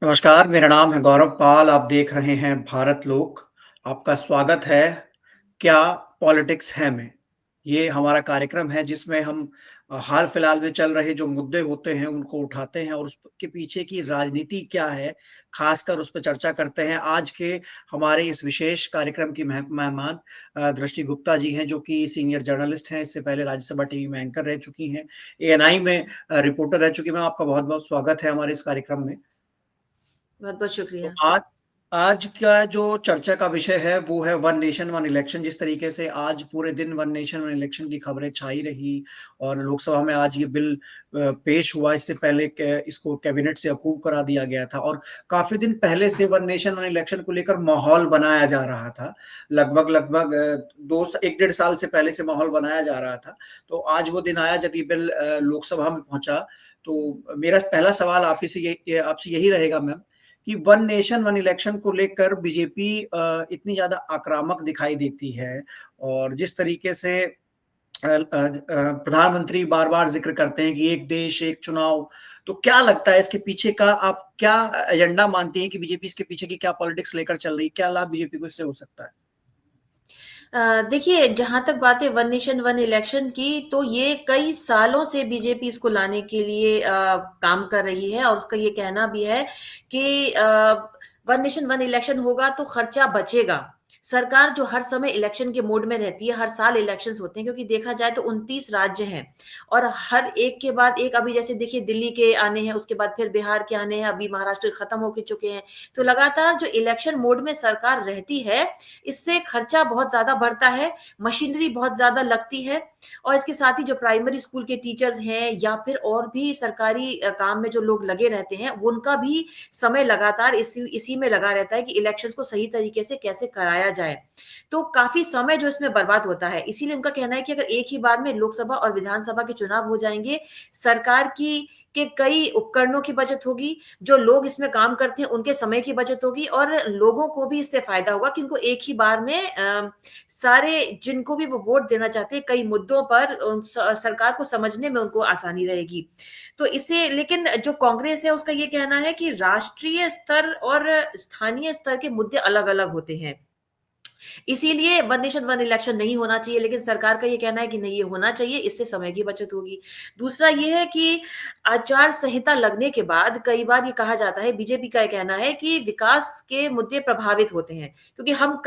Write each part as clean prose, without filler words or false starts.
नमस्कार, मेरा नाम है गौरव पाल, आप देख रहे हैं भारत लोक। आपका स्वागत है क्या पॉलिटिक्स है में। ये हमारा कार्यक्रम है जिसमें हम हाल-फिलहाल में चल रहे जो मुद्दे होते हैं उनको उठाते हैं और उसके पीछे की राजनीति क्या है, ख़ासकर उस पे चर्चा करते हैं। आज के हमारे इस विशेष कार्यक्रम की मेहमान दृष्टि गुप्ता जी हैं जो कि सीनियर जर्नलिस्ट हैं, इससे पहले राज्यसभा टीवी में एंकर रह चुकी हैं, एएनआई में रिपोर्टर रह चुकी हैं। मैम आपका बहुत-बहुत स्वागत है हमारे इस कार्यक्रम में। बहुत-बहुत तो शुक्रिया। आज आज का जो चर्चा का विषय है वो है वन नेशन वन इलेक्शन। जिस तरीके से आज पूरे दिन वन नेशन वन इलेक्शन की खबरें छाई रही और लोकसभा में आज ये बिल पेश हुआ। इससे पहले इसको कैबिनेट से अप्रूव करा दिया गया था और काफी दिन पहले से वन नेशन वन इलेक्शन को लेकर माहौल बनाया जा रहा था। लगभग दो एक डेढ़ साल से पहले से माहौल बनाया जा रहा था। तो आज वो दिन आया जब ये बिल लोकसभा में पहुंचा। तो मेरा पहला सवाल आप ही से ये आपसे यही रहेगा मैम कि वन नेशन वन इलेक्शन को लेकर बीजेपी इतनी ज़्यादा आक्रामक दिखाई देती है और जिस तरीके से प्रधानमंत्री बार-बार ज़िक्र करते हैं कि एक देश, एक चुनाव। तो क्या लगता है इसके पीछे का आप क्या एजेंडा मानती हैं कि बीजेपी इसके पीछे की क्या पॉलिटिक्स लेकर चल रही है? क्या लाभ बीजेपी को इससे हो सकता है? देखिए, जहाँ तक बात है वन नेशन वन इलेक्शन की, तो ये कई सालों से बीजेपी इसको लाने के लिए काम कर रही है और उसका ये कहना भी है कि वन नेशन वन इलेक्शन होगा तो खर्चा बचेगा। सरकार जो हर समय इलेक्शन के मोड में रहती है, हर साल इलेक्शंस होते हैं क्योंकि देखा जाए तो 29 राज्य हैं और हर एक के बाद एक अभी जैसे देखिए दिल्ली के आने हैं, उसके बाद फिर बिहार के आने हैं, अभी महाराष्ट्र खत्म होके चुके हैं। तो लगातार जो इलेक्शन मोड में सरकार रहती है, इससे खर्चा बहुत ज़्यादा बढ़ता है, मशीनरी बहुत ज़्यादा लगती है और इसके साथ ही जो प्राइमरी स्कूल के टीचर्स हैं या फिर और भी सरकारी काम में जो लोग लगे रहते हैं, उनका भी समय लगातार इसी में लगा रहता है कि इलेक्शंस को सही तरीके से कैसे कराया जाए। तो काफ़ी समय जो इसमें बर्बाद होता है, इसीलिए उनका कहना है कि अगर एक ही बार में लोकसभा और विधानसभा के चुनाव हो जाएँगे, सरकार की के कई उपकरणों की बचत होगी, जो लोग इसमें काम करते हैं उनके समय की बचत होगी और लोगों को भी इससे फायदा होगा कि उनको एक ही बार में सारे जिनको भी वो वोट देना चाहते हैं कई मुद्दों पर सरकार को समझने में उनको आसानी रहेगी। तो इसे लेकिन जो कांग्रेस है उसका ये कहना है कि राष्ट्रीय स्तर और स्थानीय स्तर के मुद्दे अलग-अलग होते हैं। इसीलिए वन नेशन वन इलेक्शन नहीं होना चाहिए, लेकिन सरकार का ये कहना है कि नहीं ये होना चाहिए, इससे समय की बचत होगी। दूसरा ये है कि आचार संहिता लगने के बाद कई बार ये कहा जाता है, बीजेपी का ये कहना है कि विकास के मुद्दे प्रभावित होते हैं, क्योंकि हम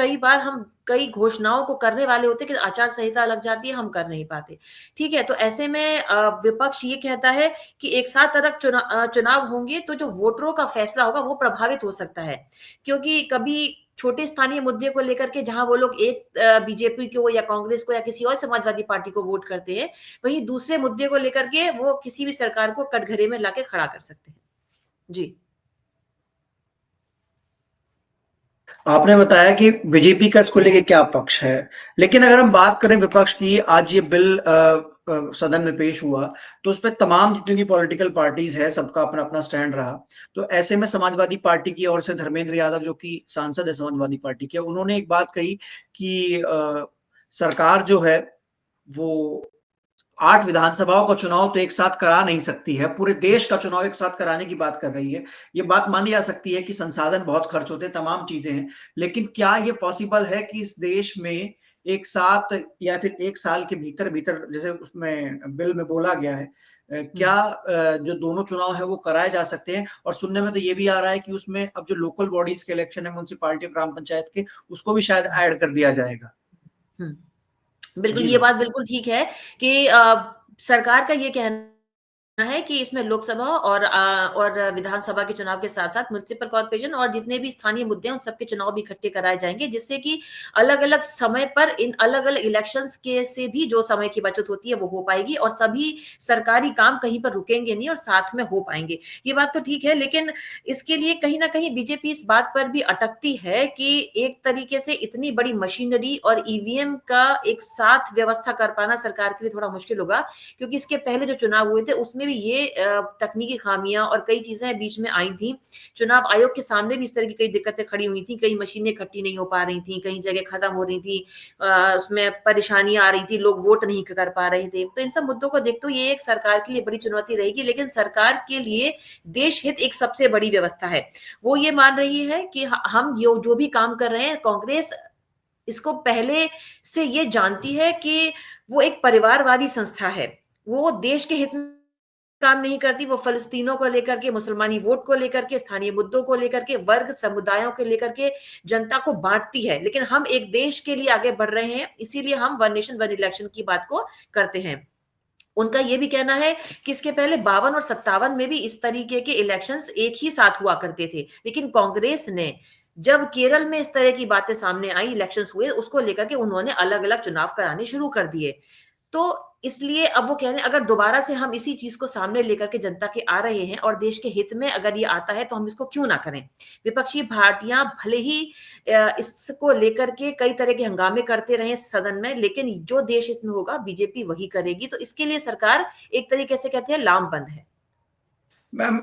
कई घोषणाओं को करने वाले होते हैं, लेकिन आचार संहिता लग जाती है, हम कर नहीं पाते। ठीक है? तो ऐसे में विपक्ष ये कहता है कि एक साथ अगर चुनाव होंगे, तो जो वोटरों का फैसला होगा, वो प्रभावित हो सकता है। क्योंकि कभी छोटे स्थानीय मुद्दे को लेकर के जहां वो लोग एक बीजेपी को या कांग्रेस को या किसी और समाजवादी पार्टी को वोट करते हैं, वहीं दूसरे मुद्दे को लेकर के वो किसी भी सरकार को कटघरे में लाके खड़ा कर सकते हैं। जी। आपने बताया कि बीजेपी का इसको लेके क्या पक्ष है। लेकिन अगर हम बात करें विपक्ष की, आज ये बिल सदन में पेश हुआ, तो उसपे तमाम जितनी भी पॉलिटिकल पार्टीज़ है, सबका अपना-अपना स्टैंड रहा। तो ऐसे में समाजवादी पार्टी की ओर से धर्मेंद्र यादव जो कि सांसद है समाजवादी पार्टी के, उन्होंने एक बात कही कि सरकार जो है वो 8 विधानसभाओं का चुनाव तो एक साथ करा नहीं सकती है, पूरे देश का चुनाव एक साथ कराने की बात कर रही है। ये बात मानी जा सकती है कि संसाधन बहुत खर्च होते हैं, तमाम चीज़ें हैं। लेकिन क्या ये पॉसिबल है कि इस देश में एक साथ या फिर 1 साल के भीतर-भीतर जैसे उसमें बिल में बोला गया है हुँ। क्या जो दोनों चुनाव हैं वो कराए जा सकते हैं? और सुनने में तो ये भी आ रहा है कि उसमें अब जो लोकल बॉडीज़ के इलेक्शन है, म्युनिसिपैलिटी, ग्राम पंचायत के, उसको भी शायद ऐड कर दिया जाएगा। हुँ। बिल्कुल, जी ये मैम। बात बिल्कुल ठीक है कि सरकार का ये कहना है कि इसमें लोकसभा और विधानसभा के चुनाव के साथ-साथ म्युनिसिपल कॉर्पोरेशन और जितने भी स्थानीय मुद्दे हैं, उन सबके चुनाव भी इकट्ठे कराए जाएँगे, जिससे कि अलग-अलग समय पर इन अलग-अलग इलेक्शंस के से भी जो समय की बचत होती है, वो हो पाएगी और सभी सरकारी काम कहीं पर रुकेंगे नहीं और साथ में हो पाएँगे। ये बात तो ठीक है, लेकिन इसके लिए कहीं न कहीं बीजेपी इस बात पर भी अटकती है कि एक तरीके से इतनी बड़ी मशीनरी और ईवीएम का एक साथ व्यवस्था कर पाना सरकार के लिए थोड़ा मुश्किल होगा, क्योंकि इसके पहले जो चुनाव हुए थे, उसमें में भी ये तकनीकी खामियां और कई चीजें बीच में आई थी। चुनाव आयोग के सामने भी इस तरह की कई दिक्कतें खड़ी हुई थी, कई मशीनें इकट्ठी नहीं हो पा रही थी, कई जगह खत्म हो रही थी, उसमें परेशानियां आ रही थी, लोग वोट नहीं कर पा रहे थे। तो इन सब मुद्दों को देखते हुए ये एक सरकार के लिए बड़ी चुनौती रहेगी, लेकिन सरकार के लिए देश हित एक सबसे बड़ी व्यवस्था है। वो ये मान रही है कि हम जो भी काम कर रहे हैं, कांग्रेस इसको पहले से ये जानती है कि वो एक परिवारवादी संस्था है। वो देश के हित में काम नहीं करती, वो फलस्तीनों को लेकर के, मुसलमानी वोट को लेकर के, स्थानीय मुद्दों को लेकर के, वर्ग समुदायों को लेकर के जनता को बांटती है। लेकिन हम एक देश के लिए आगे बढ़ रहे हैं, इसीलिए हम वन नेशन वन इलेक्शन की बात को करते हैं। उनका ये भी कहना है कि इसके पहले 52 और 57 में भी इस तरीके के इलेक्शंस एक ही साथ हुआ करते थे, लेकिन कांग्रेस ने जब केरल में इस तरह की बातें सामने आई, इलेक्शंस हुए, उसको लेकर के उन्होंने अलग अलग चुनाव कराने शुरू कर दिए। तो इसलिए अब वो कह रहे हैं अगर दोबारा से हम इसी चीज को सामने लेकर के जनता के आ रहे हैं और देश के हित में अगर ये आता है तो हम इसको क्यों ना करें। विपक्षी पार्टियां भले ही इसको लेकर के कई तरह के हंगामे करते रहे सदन में, लेकिन जो देश हित में होगा बीजेपी वही करेगी। तो इसके लिए सरकार एक तरीके से कहते हैं लामबंद है। मैम,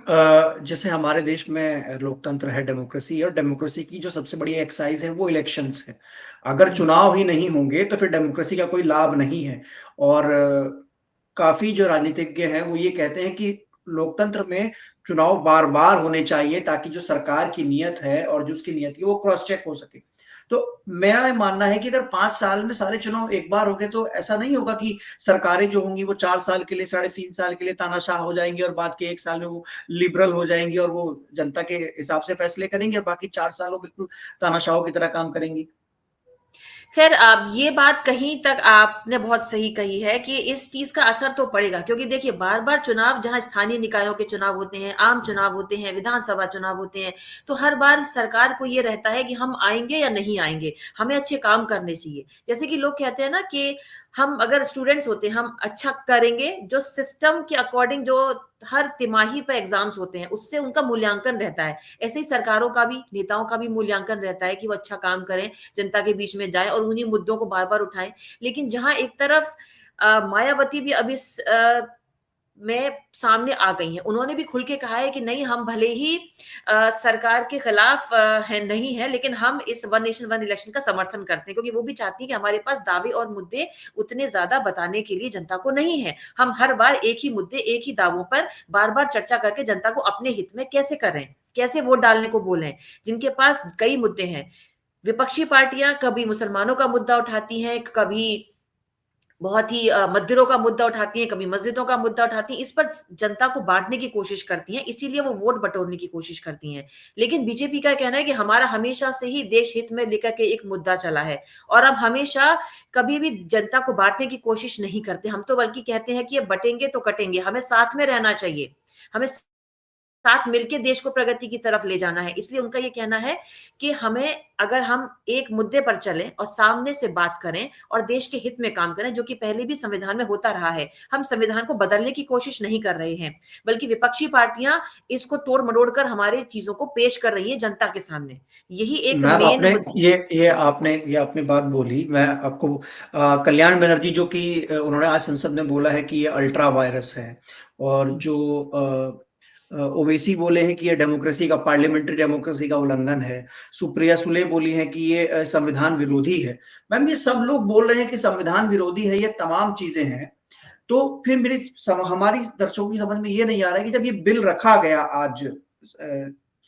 जैसे हमारे देश में लोकतंत्र है, डेमोक्रेसी है, और डेमोक्रेसी की जो सबसे बड़ी एक्साइज है वो इलेक्शंस है। अगर चुनाव ही नहीं होंगे तो फिर डेमोक्रेसी का कोई लाभ नहीं है। और काफी जो राजनीतिज्ञ हैं वो ये कहते हैं कि लोकतंत्र में चुनाव बार बार होने चाहिए ताकि जो सरकार की नीयत है और जो उसकी नीयत है वो क्रॉस चेक हो सके। तो मेरा ये मानना है कि अगर 5 साल में सारे चुनाव एक बार हो गए तो ऐसा नहीं होगा कि सरकारें जो होंगी वो 4 साल के लिए, 3.5 साल के लिए तानाशाह हो जाएंगी और बाद के 1 साल में वो लिबरल हो जाएंगी और वो जनता के हिसाब से फैसले करेंगे और बाकी 4 साल वो बिल्कुल तानाशाहों की तरह काम करेंगी। खैर, आप ये बात कहीं तक आपने बहुत सही कही है कि इस चीज का असर तो पड़ेगा, क्योंकि देखिए बार बार चुनाव, जहां स्थानीय निकायों के चुनाव होते हैं, आम चुनाव होते हैं, विधानसभा चुनाव होते हैं, तो हर बार सरकार को ये रहता है कि हम आएंगे या नहीं आएंगे, हमें अच्छे काम करने चाहिए। जैसे कि लोग कहते हैं ना कि हम अगर स्टूडेंट्स होते हैं हम अच्छा करेंगे, जो सिस्टम के अकॉर्डिंग जो हर तिमाही पर एग्जाम्स होते हैं उससे उनका मूल्यांकन रहता है। ऐसे ही सरकारों का भी, नेताओं का भी मूल्यांकन रहता है कि वो अच्छा काम करें, जनता के बीच में जाए और उन्हीं मुद्दों को बार बार उठाएं। लेकिन जहां एक तरफ मायावती भी अब इस में सामने आ गई हैं, उन्होंने भी खुल के कहा है कि नहीं, हम भले ही सरकार के खिलाफ है नहीं है, लेकिन हम इस वन नेशन वन इलेक्शन का समर्थन करते हैं, क्योंकि वो भी चाहती है कि हमारे पास दावे और मुद्दे उतने ज्यादा बताने के लिए जनता को नहीं है। हम हर बार एक ही मुद्दे, एक ही दावों पर बार बार चर्चा करके जनता को अपने हित में कैसे करें, कैसे वोट डालने को बोलें, जिनके पास कई मुद्दे हैं। विपक्षी पार्टियां कभी मुसलमानों का मुद्दा उठाती हैं, कभी बहुत ही मंदिरों का मुद्दा उठाती हैं, कभी मस्जिदों का मुद्दा उठाती हैं, इस पर जनता को बांटने की कोशिश करती हैं, इसीलिए वो वोट बटोरने की कोशिश करती हैं। लेकिन बीजेपी का कहना है कि हमारा हमेशा से ही देश हित में लेकर के एक मुद्दा चला है और हम हमेशा कभी भी जनता को बांटने की कोशिश नहीं करते। हम तो बल्कि कहते हैं कि ये बटेंगे तो कटेंगे, हमें साथ में रहना चाहिए, हमें साथ मिलकर देश को प्रगति की तरफ ले जाना है। इसलिए उनका ये कहना है कि हमें, अगर हम एक मुद्दे पर चलें और सामने से बात करें और देश के हित में काम करें, जो कि पहले भी संविधान में होता रहा है, हम संविधान को बदलने की कोशिश नहीं कर रहे हैं, बल्कि विपक्षी पार्टियां इसको तोड़ मरोड़ कर हमारे चीजों को पेश कर रही है जनता के सामने। यही एक मैम, मेन आपने मुद्दा। ये आपने बात बोली, मैं आपको कल्याण बनर्जी जो कि उन्होंने आज संसद में बोला है कि ये अल्ट्रा वायरस है, और जो ओवैसी बोले हैं कि ये डेमोक्रेसी का, पार्लियामेंट्री डेमोक्रेसी का उल्लंघन है। सुप्रिया सुले बोली है कि ये संविधान विरोधी है। मैम, ये सब लोग बोल रहे हैं कि संविधान विरोधी है, ये तमाम चीजें हैं। तो फिर हमारी दर्शकों की समझ में ये नहीं आ रहा है कि जब ये बिल रखा गया आज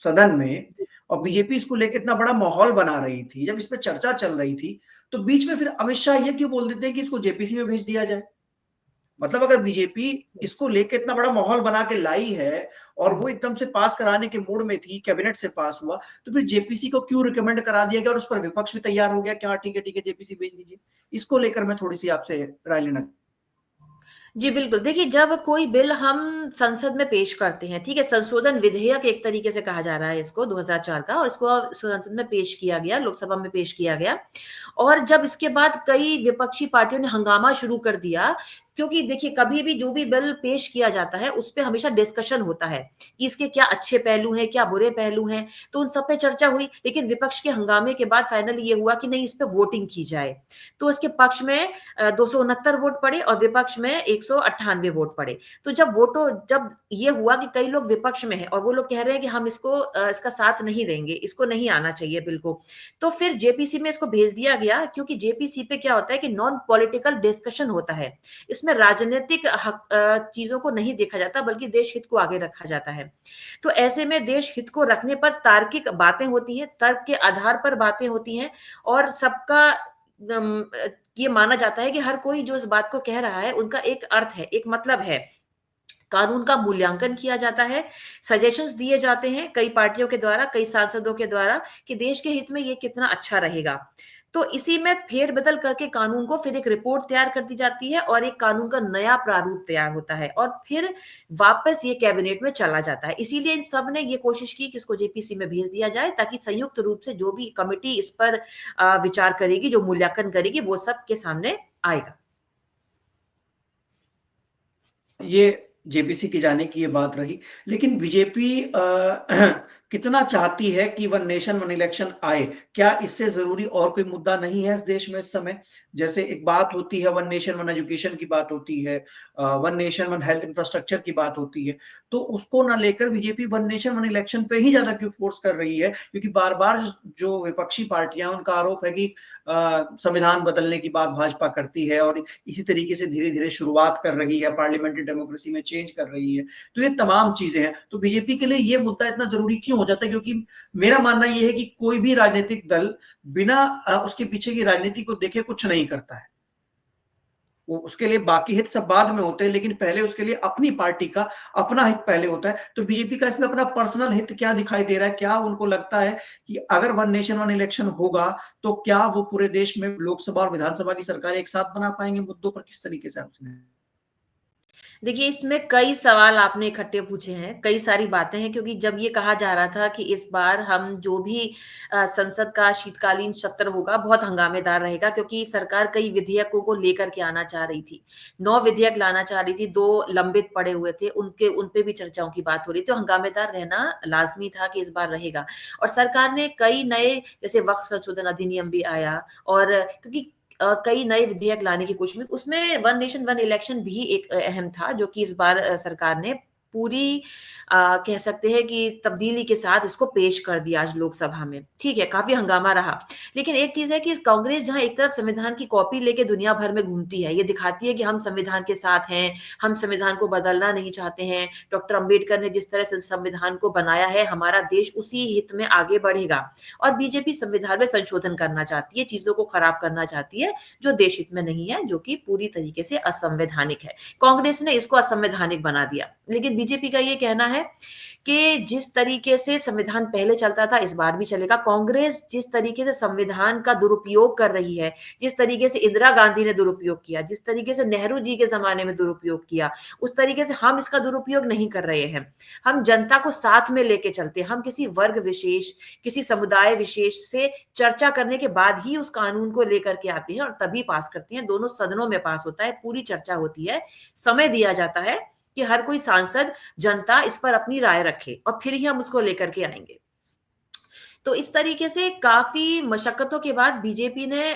सदन में और बीजेपी इसको लेकर इतना बड़ा माहौल बना रही थी, जब इस पर चर्चा चल रही थी, तो बीच में फिर अमित शाह ये क्यों बोल देते हैं कि इसको जेपीसी में भेज दिया जाए। मतलब अगर बीजेपी इसको लेके इतना बड़ा माहौल बना के लाई है और वो एकदम से पास कराने के मूड में थी, कैबिनेट से पास हुआ, तो फिर जेपीसी को क्यों रिकमेंड करा दिया गया और उस पर विपक्ष भी तैयार हो गया कि हाँ ठीक है जेपीसी भेज दीजिए। इसको लेकर मैं थोड़ी सी आपसे राय लेना। जी, बिल्कुल। देखिए, जब कोई बिल हम संसद में पेश करते हैं, ठीक है, संशोधन विधेयक एक तरीके से कहा जा रहा है इसको, 2004 का, और इसको संसद में पेश किया गया, लोकसभा में पेश किया गया। और जब इसके बाद कई विपक्षी पार्टियों ने हंगामा शुरू कर दिया क्योंकि देखिए कभी भी जो भी बिल पेश किया जाता है उस पे हमेशा डिस्कशन होता है कि इसके क्या अच्छे पहलू हैं, क्या बुरे पहलू हैं, तो उन सब पे चर्चा हुई। लेकिन विपक्ष के हंगामे के बाद फाइनली ये हुआ कि नहीं, इस पे वोटिंग की जाए। तो इसके पक्ष में 269 वोट पड़े और विपक्ष में 198 वोट पड़े। तो जब ये हुआ कि कई लोग विपक्ष में है और वो लोग कह रहे हैं कि हम इसका साथ नहीं देंगे, इसको नहीं आना चाहिए बिल को, तो फिर जेपीसी में इसको भेज दिया गया। क्योंकि जेपीसी पे क्या होता है कि नॉन पॉलिटिकल डिस्कशन होता है, इसमें राजनीतिक चीजों को नहीं देखा जाता बल्कि देश हित को आगे रखा जाता है। तो ऐसे में देश हित को रखने पर तार्किक बातें होती हैं, तर्क के आधार पर बातें होती हैं, और सबका ये माना जाता है कि हर कोई जो इस बात को कह रहा है उनका एक अर्थ है, एक मतलब है। कानून का मूल्यांकन किया जाता है, सजेशंस दिए जाते हैं कई पार्टियों के द्वारा, कई सांसदों के द्वारा, कि देश के हित में ये कितना अच्छा रहेगा। तो इसी में फेरबदल करके कानून को फिर एक रिपोर्ट तैयार कर दी जाती है और एक कानून का नया प्रारूप तैयार होता है और फिर वापस ये कैबिनेट में चला जाता है। इसीलिए इन सब ने ये कोशिश की कि इसको जेपीसी में भेज दिया जाए, ताकि संयुक्त रूप से जो भी कमिटी इस पर विचार करेगी, जो मूल्यांकन करेगी, वो सब के सामने आएगा। ये जेपीसी की जाने की ये बात रही, लेकिन बीजेपी कितना चाहती है कि वन नेशन वन इलेक्शन आए? क्या इससे जरूरी और कोई मुद्दा नहीं है इस देश में इस समय? जैसे एक बात होती है वन नेशन वन एजुकेशन की बात होती है, one nation one health infrastructure की बात होती है, तो उसको ना लेकर BJP one nation one election पे ही ज्यादा क्यों फोर्स कर रही है? क्योंकि बार बार जो विपक्षी पार्टियां, उनका आरोप है कि संविधान बदलने की बात भाजपा करती है और इसी तरीके से धीरे धीरे शुरुआत कर रही है, पार्लियामेंट्री डेमोक्रेसी में चेंज कर रही है। तो ये तमाम चीजें हैं, तो बीजेपी के लिए ये मुद्दा इतना जरूरी क्यों हो जाता है? क्योंकि मेरा मानना ये है कि कोई भी राजनीतिक दल बिना उसके पीछे की राजनीति को देखे कुछ नहीं करता है। वो उसके लिए बाकी हित सब बाद में होते हैं, लेकिन पहले उसके लिए अपनी पार्टी का अपना हित पहले होता है। तो बीजेपी का इसमें अपना पर्सनल हित क्या दिखाई दे रहा है? क्या उनको लगता है कि अगर वन नेशन वन इलेक्शन होगा तो क्या वो पूरे देश में लोकसभा और विधानसभा की सरकार एक साथ बना पाएंगे? मुद्दों पर किस तरीके से आपसे? देखिए, इसमें कई सवाल आपने इकट्ठे पूछे हैं, कई सारी बातें हैं, क्योंकि जब ये कहा जा रहा था कि इस बार हम जो भी संसद का शीतकालीन सत्र होगा बहुत हंगामेदार रहेगा, क्योंकि सरकार कई विधेयकों को लेकर के आना चाह रही थी। 9 विधेयक लाना चाह रही थी, 2 लंबित पड़े हुए थे, उन पे भी चर्चाओं की बात हो रही थी, तो हंगामेदार रहना लाज़मी था कि इस बार रहेगा। और सरकार ने कई नए, जैसे वक़्फ़ संशोधन अधिनियम भी आया, और क्योंकि कई नए विधेयक लाने की कोशिश में, उसमें वन नेशन वन इलेक्शन भी एक अहम था, जो कि इस बार सरकार ने पूरी कह सकते हैं कि तब्दीली के साथ इसको पेश कर दिया आज लोकसभा में। ठीक है, काफ़ी हंगामा रहा। लेकिन एक चीज़ है कि कांग्रेस जहाँ एक तरफ संविधान की कॉपी लेके दुनिया भर में घूमती है, ये दिखाती है कि हम संविधान के साथ हैं, हम संविधान को बदलना नहीं चाहते हैं, डॉक्टर अंबेडकर ने जिस तरह से संविधान को बनाया है, हमारा देश उसी हित में आगे बढ़ेगा। और बीजेपी संविधान में संशोधन करना चाहती है, चीज़ों को खराब करना चाहती है, जो देश हित में नहीं है, जो कि पूरी तरीके से असंवैधानिक है। कांग्रेस ने इसको असंवैधानिक बना दिया। लेकिन बीजेपी का ये कहना है कि जिस तरीके से संविधान पहले चलता था, इस बार भी चलेगा। कांग्रेस जिस तरीके से संविधान का दुरुपयोग कर रही है, जिस तरीके से इंदिरा गांधी ने दुरुपयोग किया, जिस तरीके से नेहरू जी के ज़माने में दुरुपयोग किया, उस तरीके से हम इसका दुरुपयोग नहीं कर रहे हैं। हम जनता को साथ में लेके चलते हैं। हम किसी वर्ग विशेष, किसी समुदाय विशेष से चर्चा करने के बाद ही उस कानून को लेकर के आते हैं और तभी पास करते हैं। दोनों सदनों में पास होता है, पूरी चर्चा होती है, समय दिया जाता है कि हर कोई सांसद, जनता इस पर अपनी राय रखे और फिर ही हम उसको लेकर के आएँगे। तो इस तरीके से काफ़ी मशक्कतों के बाद बीजेपी ने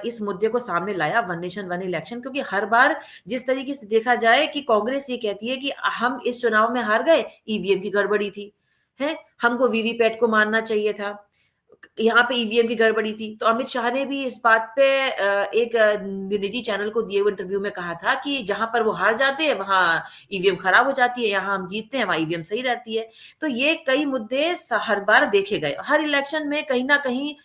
इस मुद्दे को सामने लाया, वन नेशन वन इलेक्शन, क्योंकि हर बार जिस तरीके से देखा जाए कि कांग्रेस ये कहती है कि हम इस चुनाव में हार गए, ईवीएम की गड़बड़ी थी, हैं? हमको वीवीपैट को मानना चाहिए था। यहाँ पे ईवीएम की गड़बड़ी थी। तो अमित शाह ने भी इस बात पे एक निजी चैनल को दिए हुए इंटरव्यू में कहा था कि जहाँ पर वो हार जाते हैं, वहाँ ईवीएम खराब हो जाती है, यहाँ हम जीतते हैं, वहाँ ईवीएम सही रहती है। तो ये कई मुद्दे हर बार देखे गए। हर इलेक्शन में कहीं न कहीं,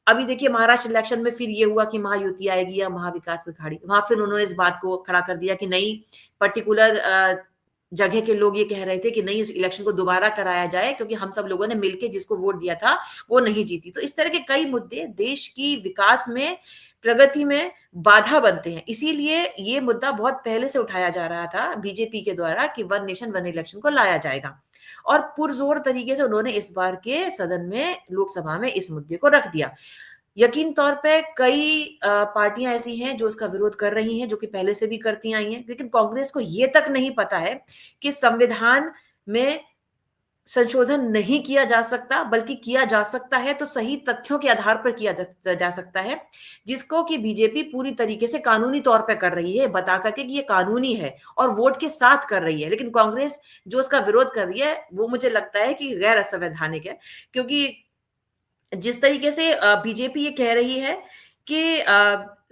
अभी देखिए महाराष्ट्र इलेक्शन में फिर ये हुआ कि महायुति आएगी या महाविकास अघाड़ी। वहाँ फिर उन्होंने इस बात को खड़ा कर दिया कि नहीं, पर्टिकुलर जगह के लोग ये कह रहे थे कि नहीं, इस इलेक्शन को दोबारा कराया जाए, क्योंकि हम सब लोगों ने मिलके जिसको वोट दिया था वो नहीं जीती। तो इस तरह के कई मुद्दे देश की विकास में, प्रगति में बाधा बनते हैं। इसीलिए ये मुद्दा बहुत पहले से उठाया जा रहा था बीजेपी के द्वारा कि वन नेशन वन इलेक्शन को लाया जाएगा, और पुरजोर तरीके से उन्होंने इस बार के सदन में, लोकसभा में इस मुद्दे को रख दिया। यकीन तौर पे कई पार्टियां ऐसी हैं जो उसका विरोध कर रही हैं, जो कि पहले से भी करती आई हैं, लेकिन कांग्रेस को ये तक नहीं पता है कि संविधान में संशोधन नहीं किया जा सकता, बल्कि किया जा सकता है तो सही तथ्यों के आधार पर किया जा सकता है, जिसको कि बीजेपी पूरी तरीके से कानूनी तौर पर कर रही है, बता करके कि ये कानूनी है और वोट के साथ कर रही है। लेकिन कांग्रेस जो उसका विरोध कर रही है वो मुझे लगता है कि गैर असंवैधानिक है, क्योंकि जिस तरीके से बीजेपी ये कह रही है कि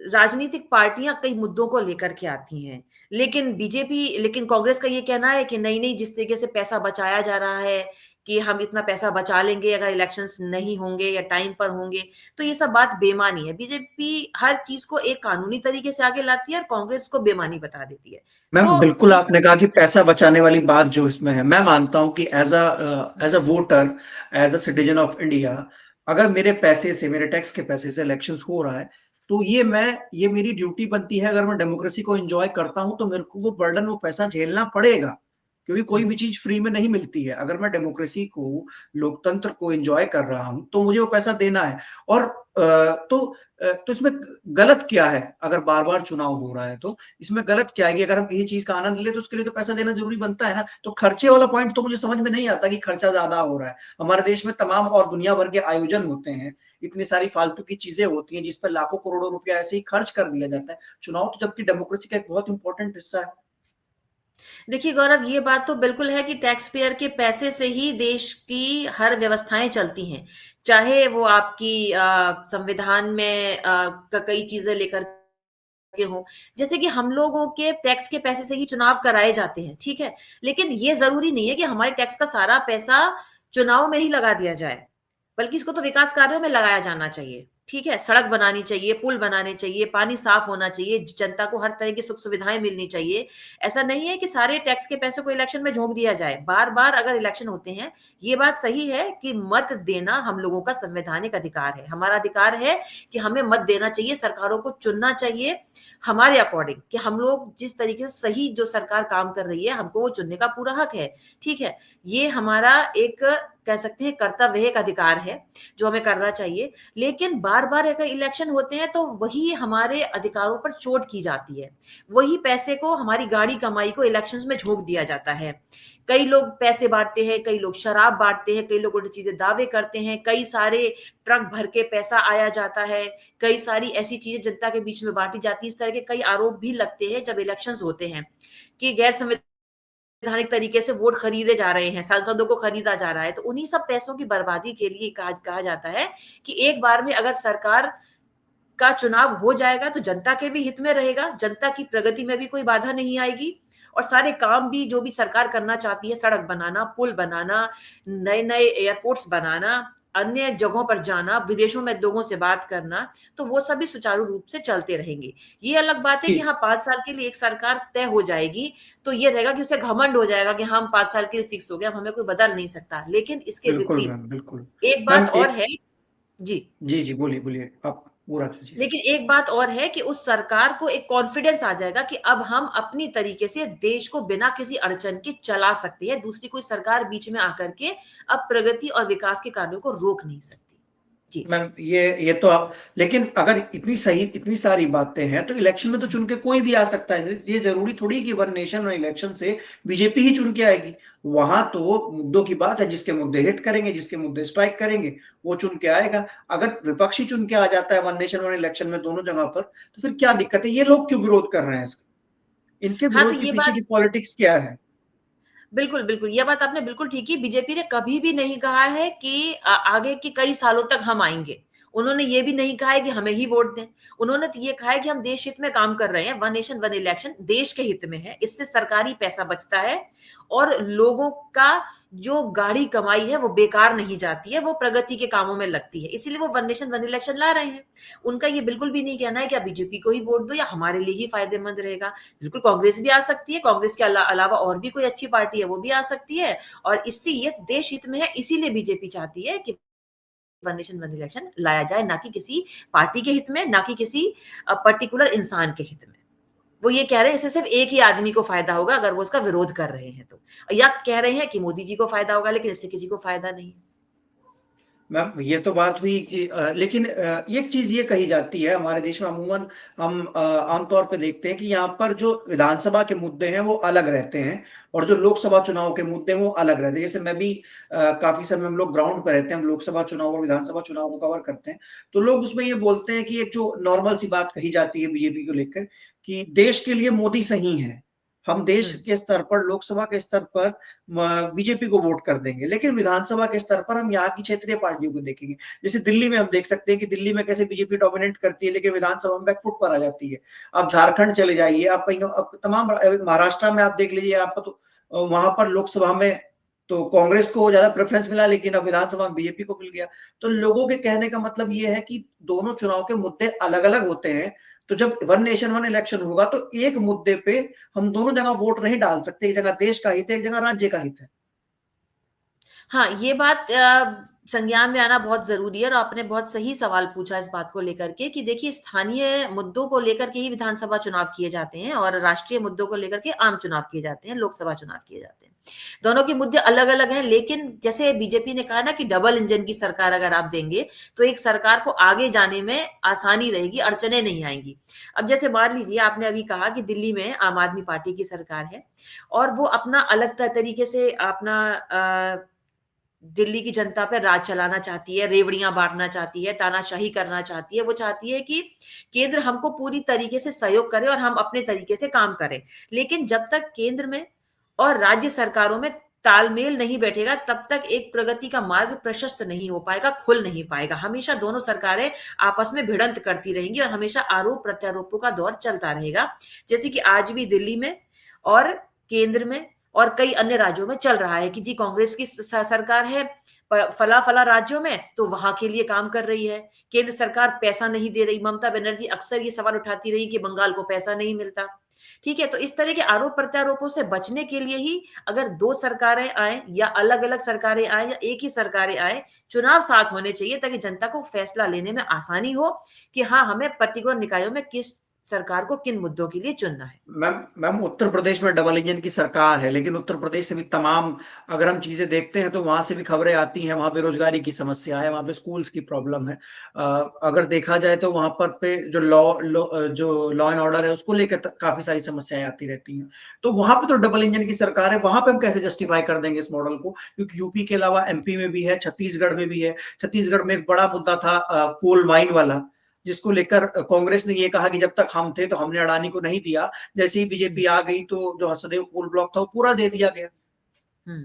राजनीतिक पार्टियां कई मुद्दों को लेकर के आती हैं, लेकिन कांग्रेस का ये कहना है कि नहीं नहीं, जिस तरीके से पैसा बचाया जा रहा है कि हम इतना पैसा बचा लेंगे अगर इलेक्शंस नहीं होंगे या टाइम पर होंगे, तो ये सब बात बेमानी है। बीजेपी हर चीज को एक कानूनी तरीके से आगे लाती है और कांग्रेस को बेमानी बता देती है। मैम तो बिल्कुल आपने कहा कि पैसा बचाने वाली बात जो इसमें है, मैं मानता हूं कि as a voter, as a citizen of India, अगर मेरे पैसे से, मेरे टैक्स के पैसे से इलेक्शंस हो रहा है, तो ये मेरी ड्यूटी बनती है। अगर मैं डेमोक्रेसी को एंजॉय करता हूं तो मेरे को वो बर्डन, वो पैसा झेलना पड़ेगा, क्योंकि कोई भी चीज फ्री में नहीं मिलती है। अगर मैं डेमोक्रेसी को, लोकतंत्र को एंजॉय कर रहा हूं तो मुझे वो पैसा देना है। और तो इसमें गलत क्या है? अगर बार बार चुनाव हो रहा है तो इसमें गलत क्या है कि अगर हम किसी चीज का आनंद ले तो उसके लिए तो पैसा देना जरूरी बनता है ना। तो खर्चे वाला पॉइंट तो मुझे समझ में नहीं आता कि खर्चा ज्यादा हो रहा है। हमारे देश में तमाम और दुनिया भर के आयोजन होते हैं, इतनी सारी फालतू की चीजें होती हैं जिस पर लाखों करोड़ों रुपया ऐसे ही खर्च कर दिया जाता है। चुनाव तो जबकि डेमोक्रेसी का एक बहुत इंपॉर्टेंट हिस्सा है। देखिए गौरव, ये बात तो बिल्कुल है कि टैक्स पेयर के पैसे से ही देश की हर व्यवस्थाएं चलती हैं, चाहे वो आपकी संविधान में कई चीजें लेकर के हो, जैसे कि हम लोगों के टैक्स के पैसे से ही चुनाव कराए जाते हैं, ठीक है। लेकिन ये जरूरी नहीं है कि हमारे टैक्स का सारा पैसा चुनाव में ही लगा दिया जाए, बल्कि इसको तो विकास कार्यों में लगाया जाना चाहिए, ठीक है। सड़क बनानी चाहिए, पुल बनाने चाहिए, पानी साफ होना चाहिए, जनता को हर तरह की सुख सुविधाएं मिलनी चाहिए। ऐसा नहीं है कि सारे टैक्स के पैसे को इलेक्शन में झोंक दिया जाए बार बार अगर इलेक्शन होते हैं। ये बात सही है कि मत देना हम लोगों का संवैधानिक अधिकार है, हमारा अधिकार है कि हमें मत देना चाहिए, सरकारों को चुनना चाहिए हमारे अकॉर्डिंग, कि हम लोग जिस तरीके से सही जो सरकार काम कर रही है हमको वो चुनने का पूरा हक है, ठीक है। ये हमारा एक कह सकते हैं कर्तव्य है, एक अधिकार है जो हमें करना चाहिए। लेकिन बार बार अगर इलेक्शन होते हैं तो वही हमारे अधिकारों पर चोट की जाती है, वही पैसे को, हमारी गाड़ी कमाई को इलेक्शंस में झोंक दिया जाता है। कई लोग पैसे बांटते हैं, कई लोग शराब बांटते हैं, कई लोग उल्टी चीजें दावे करते हैं, कई सारे ट्रक भर के पैसा आया जाता है, कई सारी ऐसी चीजें जनता के बीच में बांटी जाती है। इस तरह के कई आरोप भी लगते हैं जब इलेक्शंस होते हैं कि गैर संवैधानिक तरीके से वोट खरीदे जा रहे हैं, सांसदों को खरीदा जा रहा है। तो उन्हीं सब पैसों की बर्बादी के लिए कहा जाता है कि एक बार में अगर सरकार का चुनाव हो जाएगा तो जनता के भी हित में रहेगा, जनता की प्रगति में भी कोई बाधा नहीं आएगी, और सारे काम भी जो भी सरकार करना चाहती है, सड़क बनाना, पुल बनाना, नए नए एयरपोर्ट्स बनाना, अन्य जगहों पर जाना, विदेशों में लोगों से बात करना, तो वो सभी सुचारू रूप से चलते रहेंगे। ये अलग बात है कि हाँ 5 साल के लिए एक सरकार तय हो जाएगी, तो ये रहेगा कि उसे घमंड हो जाएगा कि हम 5 साल के लिए फिक्स हो गया, हमें कोई बदल नहीं सकता। लेकिन इसके बिल्कुल विपरीत मैम, बिल्कुल। एक मैम बात और एक, है। जी। जी जी, बोलिए बोलिए, आप पूरा कीजिए। लेकिन एक बात और है कि उस सरकार को एक कॉन्फिडेंस आ जाएगा कि अब हम अपनी तरीके से देश को बिना किसी अड़चन के चला सकते हैं, दूसरी कोई सरकार बीच में आकर के अब प्रगति और विकास के कार्यों को रोक नहीं सकती। जी। मैम ये तो आप, लेकिन अगर इतनी सारी बातें हैं तो इलेक्शन में तो चुन के कोई भी आ सकता है। ये जरूरी थोड़ी कि वन नेशन और इलेक्शन से बीजेपी ही चुन के आएगी। वहां तो मुद्दों की बात है, जिसके मुद्दे हिट करेंगे, जिसके मुद्दे स्ट्राइक करेंगे, वो चुन के आएगा। अगर विपक्षी चुन के आ जाता है वन नेशन वन इलेक्शन में दोनों जगह पर, तो फिर क्या दिक्कत है? ये लोग क्यों विरोध कर रहे हैं इसका? इनके हाँ, तो विरोध के ये पीछे बात की पॉलिटिक्स क्या है? बिल्कुल, बिल्कुल, ये बात आपने बिल्कुल ठीक की। बीजेपी ने कभी भी नहीं कहा है कि आगे के कई सालों तक हम आएँगे। उन्होंने ये भी नहीं कहा है कि हमें ही वोट दें। उन्होंने तो ये कहा है कि हम देश हित में काम कर रहे हैं, वन नेशन वन इलेक्शन देश के हित में है, इससे सरकारी पैसा बचता है और लोगों का जो गाढ़ी कमाई है वो बेकार नहीं जाती है, वो प्रगति के कामों में लगती है। इसीलिए वो वन नेशन वन इलेक्शन ला रहे हैं। उनका ये बिल्कुल भी नहीं कहना है कि आप बीजेपी को ही वोट दो या हमारे लिए ही फ़ायदेमंद रहेगा। बिल्कुल कांग्रेस भी आ सकती है, कांग्रेस के अलावा और भी कोई अच्छी पार्टी है वो भी आ सकती है, और इससे ये देश हित में है, इसीलिए बीजेपी चाहती है कि वन नेशन वन इलेक्शन लाया जाए, ना कि किसी पार्टी के हित में, ना कि किसी पर्टिकुलर इंसान के हित में। वो ये कह रहे हैं इससे सिर्फ एक ही आदमी को फायदा होगा अगर वो उसका विरोध कर रहे हैं तो, या कह रहे हैं कि मोदी जी को फायदा होगा, लेकिन इससे किसी को फायदा नहीं है। मैम ये तो बात हुई कि लेकिन एक चीज ये कही जाती है हमारे देश में अमूमन, हम आमतौर पे देखते हैं कि यहाँ पर जो विधानसभा के मुद्दे हैं वो अलग रहते हैं और जो लोकसभा चुनाव के मुद्दे हैं वो अलग रहते हैं। जैसे मैं भी काफी समय हम लोग ग्राउंड पे रहते हैं, हम लोकसभा चुनाव और विधानसभा चुनाव को कवर करते हैं, तो लोग उसमें ये बोलते हैं कि एक जो नॉर्मल सी बात कही जाती है बीजेपी को लेकर कि देश के लिए मोदी सही है, हम देश हम्म। के स्तर पर, लोकसभा के स्तर पर बीजेपी को वोट कर देंगे, लेकिन विधानसभा के स्तर पर हम यहाँ की क्षेत्रीय पार्टियों को देखेंगे। जैसे दिल्ली में हम देख सकते हैं कि दिल्ली में कैसे बीजेपी डोमिनेट करती है, लेकिन विधानसभा में बैकफुट पर आ जाती है। आप झारखंड चले जाइए, आप कहीं तमाम महाराष्ट्र में आप देख लीजिए, आपको तो वहां पर लोकसभा में तो कांग्रेस को ज्यादा प्रेफरेंस मिला, लेकिन अब विधानसभा में बीजेपी को मिल गया। तो लोगों के कहने का मतलब ये है कि दोनों चुनाव के मुद्दे अलग अलग होते हैं। तो जब वन नेशन वन इलेक्शन होगा तो एक मुद्दे पे हम दोनों जगह वोट नहीं डाल सकते, एक जगह देश का हित है, एक जगह राज्य का हित है। हाँ, ये बात संज्ञान में आना बहुत ज़रूरी है और आपने बहुत सही सवाल पूछा इस बात को लेकर के कि देखिए स्थानीय मुद्दों को लेकर के ही विधानसभा चुनाव किए जाते हैं और राष्ट्रीय मुद्दों को लेकर के आम चुनाव किए जाते हैं, लोकसभा चुनाव किए जाते हैं। दोनों के मुद्दे अलग-अलग हैं, लेकिन जैसे बीजेपी ने कहा ना कि डबल इंजन की सरकार अगर आप देंगे, तो एक सरकार को आगे जाने में आसानी रहेगी, अड़चनें नहीं आएँगी। अब जैसे मान लीजिए आपने अभी कहा कि दिल्ली में आम आदमी पार्टी की सरकार है और वो अपना अलग तरीके से अपना दिल्ली की जनता पे राज चलाना चाहती है, रेवड़ियाँ बाँटना चाहती है, तानाशाही करना चाहती है। वो चाहती है कि केंद्र हमको पूरी तरीके से सहयोग करे और हम अपने तरीके से काम करें। लेकिन जब तक केंद्र में और राज्य सरकारों में तालमेल नहीं बैठेगा, तब तक एक प्रगति का मार्ग प्रशस्त नहीं हो पाएगा, खुल नहीं पाएगा। हमेशा दोनों सरकारें आपस में भिड़ंत करती रहेंगी और हमेशा आरोप-प्रत्यारोपों का दौर चलता रहेगा। जैसे कि आज भी दिल्ली में और केंद्र में और कई अन्य राज्यों में चल रहा है कि जी कांग्रेस की सरकार है फला फला राज्यों में तो वहां के लिए काम कर रही है, केंद्र सरकार पैसा नहीं दे रही। ममता बनर्जी अक्सर ये सवाल उठाती रही कि बंगाल को पैसा नहीं मिलता। ठीक है, तो इस तरह के आरोप प्रत्यारोपों से बचने के लिए ही अगर दो सरकारें आए या अलग अलग सरकारें आए या एक ही सरकारें आए, चुनाव साथ होने चाहिए ताकि जनता को फैसला लेने में आसानी हो कि हाँ हमें पर्टिकुलर निकायों में किस सरकार को किन मुद्दों के लिए चुनना है। मैम मैम उत्तर प्रदेश में डबल इंजन की सरकार है, लेकिन उत्तर प्रदेश से भी तमाम, अगर हम चीजें देखते हैं तो वहां से भी खबरें आती हैं, वहां बेरोजगारी की समस्या है, वहां पे स्कूल्स की प्रॉब्लम है। अगर देखा जाए तो वहां पर पे जो लॉ एंड ऑर्डर है उसको लेकर काफी सारी समस्याएं आती रहती हैं। तो वहां पे तो डबल इंजन की सरकार है, वहां पे हम कैसे जस्टिफाई कर देंगे इस मॉडल को, क्योंकि यूपी के अलावा एमपी में भी है, छत्तीसगढ़ में भी है। छत्तीसगढ़ में एक बड़ा मुद्दा था कोल माइन वाला, जिसको लेकर कांग्रेस ने ये कहा कि जब तक हम थे तो हमने अडानी को नहीं दिया, जैसे ही बीजेपी आ गई तो जो हसदेव कोल ब्लॉक था वो पूरा दे दिया गया। हम्म।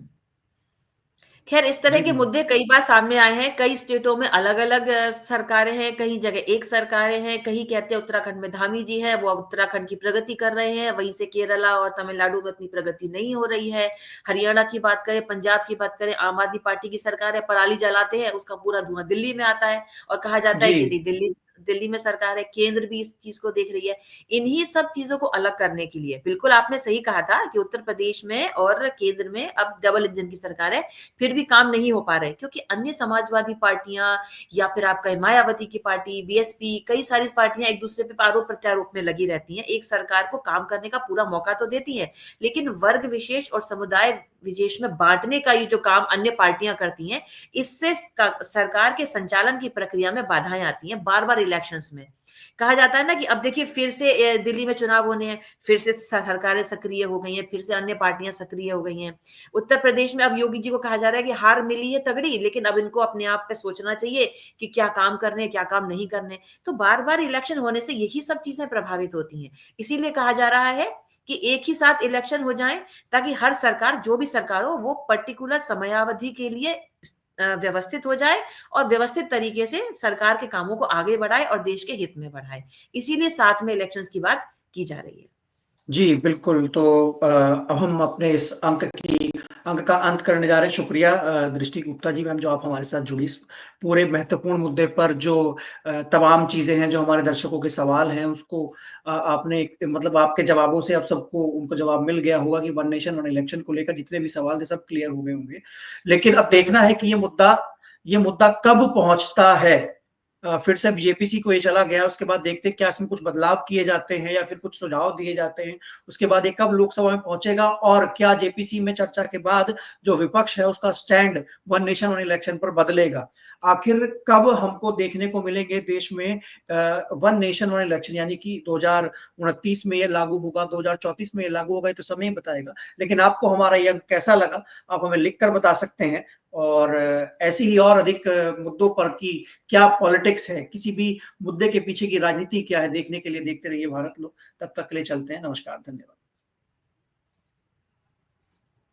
खैर इस तरह जी के मैम। मुद्दे कई बार सामने आए हैं, कई स्टेटों में अलग-अलग सरकारें हैं, कहीं जगह एक सरकारें हैं, कहीं कहते हैं उत्तराखंड में धामी जी हैं, वो अब उत्तराखंड की प्रगति कर रहे हैं, वहीं से केरला और तमिलनाडु में उतनी प्रगति नहीं हो रही है। हरियाणा की बात करें, पंजाब की बात करें, आम आदमी पार्टी की सरकार है, पराली जलाते हैं, उसका पूरा धुआं दिल्ली में आता है और कहा जाता है जी कि नहीं दिल्ली दिल्ली में सरकार है, केंद्र भी इस चीज को देख रही है। इन्हीं सब चीजों को अलग करने के लिए बिल्कुल आपने सही कहा था कि उत्तर प्रदेश में और केंद्र में अब डबल इंजन की सरकार है, फिर भी काम नहीं हो पा रहे क्योंकि अन्य समाजवादी पार्टियां या फिर आपका मायावती की पार्टी बीएसपी कई सारी पार्टियां एक दूसरे पे आरोप प्रत्यारोप में लगी रहती हैं। एक सरकार को काम करने का पूरा मौका तो देती है, लेकिन वर्ग विशेष और समुदाय विशेष में बांटने का ये जो काम अन्य पार्टियां करती हैं, इससे सरकार के संचालन की प्रक्रिया में बाधाएं आती हैं बार बार इलेक्शंस में। कहा जाता है ना कि अब देखिए फिर से दिल्ली में चुनाव होने हैं, फिर से सरकारें सक्रिय हो गई हैं, फिर से अन्य पार्टियां सक्रिय हो गई हैं। उत्तर प्रदेश में अब योगी जी को कहा जा रहा है कि हार मिली है तगड़ी, लेकिन अब इनको अपने आप पे सोचना चाहिए कि क्या काम करने क्या काम नहीं करने। तो बार बार इलेक्शन होने से यही सब चीजें प्रभावित होती हैं। इसीलिए कहा जा रहा है कि एक ही साथ इलेक्शन हो जाए ताकि हर सरकार जो भी सरकार हो वो पर्टिकुलर समयावधि के लिए व्यवस्थित हो जाए और व्यवस्थित तरीके से सरकार के कामों को आगे बढ़ाए और देश के हित में बढ़ाए। इसीलिए साथ में इलेक्शंस की बात की जा रही है। जी, बिल्कुल। तो अब हम अपने इस अंक का अंत करने जा रहे हैं। शुक्रिया दृष्टि गुप्ता जी मैम, जो आप हमारे साथ जुड़ी इस पूरे महत्वपूर्ण मुद्दे पर, जो तमाम चीज़ें हैं, जो हमारे दर्शकों के सवाल हैं, उसको आपने मतलब आपके जवाबों से अब सबको उनको जवाब मिल गया होगा कि वन नेशन वन इलेक्शन को लेकर जितने भी सवाल थे सब क्लियर हो गए होंगे। लेकिन अब देखना है कि ये मुद्दा कब पहुँचता है फिर से जेपीसी को ये चला गया, उसके बाद देखते हैं क्या इसमें कुछ बदलाव किए जाते हैं या फिर कुछ सुझाव दिए जाते हैं। उसके बाद ये कब लोकसभा में पहुंचेगा और क्या जेपीसी में चर्चा के बाद जो विपक्ष है उसका stand one nation one election पर बदलेगा। आखिर कब हमको देखने को मिलेंगे देश में वन नेशन वन इलेक्शन, यानी कि 2029 में ये लागू होगा, 2034 में ये लागू होगा, ये तो समय ही बताएगा। लेकिन आपको हमारा ये कैसा लगा, आप हमें लिखकर बता सकते हैं। और ऐसी ही और अधिक मुद्दों पर कि क्या पॉलिटिक्स है, किसी भी मुद्दे के पीछे की राजनीति क्या है, देखने के लिए देखते रहिए भारत लोग। तब तक के लिए चलते हैं, नमस्कार, धन्यवाद।